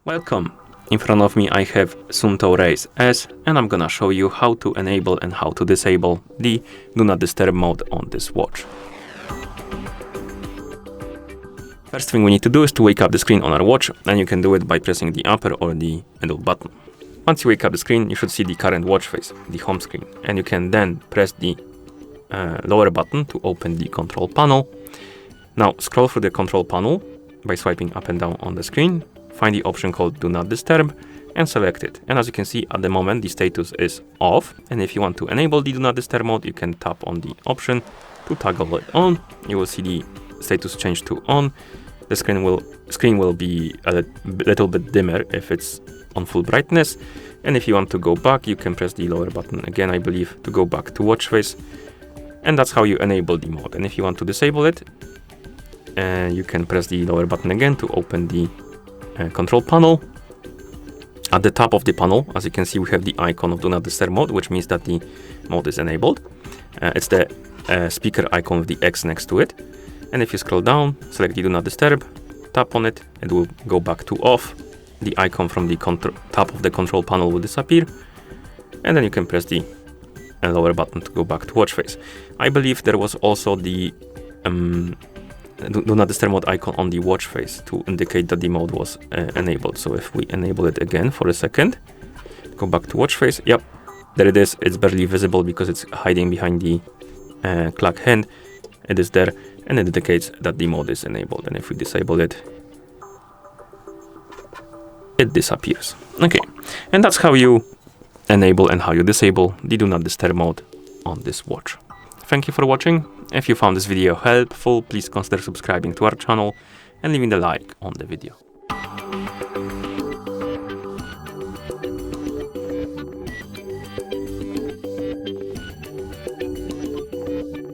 Welcome! In front of me I have Suunto Race S, and I'm gonna show you how to enable and how to disable the Do Not Disturb mode on this watch. First thing we need to do is to wake up the screen on our watch, and you can do it by pressing the upper or the middle button. Once you wake up the screen, you should see the current watch face, the home screen, and you can then press the lower button to open the control panel. Now scroll through the control panel by swiping up and down on the screen. Find the option called Do Not Disturb and select it. And as you can see, at the moment the status is off, and if you want to enable the Do Not Disturb mode, you can tap on the option to toggle it on. You will see the status change to on. The screen will be a little bit dimmer if it's on full brightness, and if you want to go back, you can press the lower button again, I believe, to go back to watch face, and that's how you enable the mode. And if you want to disable it, you can press the lower button again to open the control panel. At the top of the panel, as you can see, we have the icon of Do Not Disturb mode, which means that the mode is enabled. It's the speaker icon with the X next to it. And if you scroll down, select the Do Not Disturb, tap on it, it will go back to off. The icon from the top of the control panel will disappear. And then you can press the lower button to go back to watch face. I believe there was also the Do Not Disturb mode icon on the watch face to indicate that the mode was enabled. So if we enable it again for a second, go back to watch face, yep, there it is. It's barely visible because it's hiding behind the clock hand. It is there, and it indicates that the mode is enabled. And if we disable it, it disappears. Okay, and that's how you enable and how you disable the Do Not Disturb mode on this watch. Thank you for watching. If you found this video helpful, please consider subscribing to our channel and leaving a like on the video.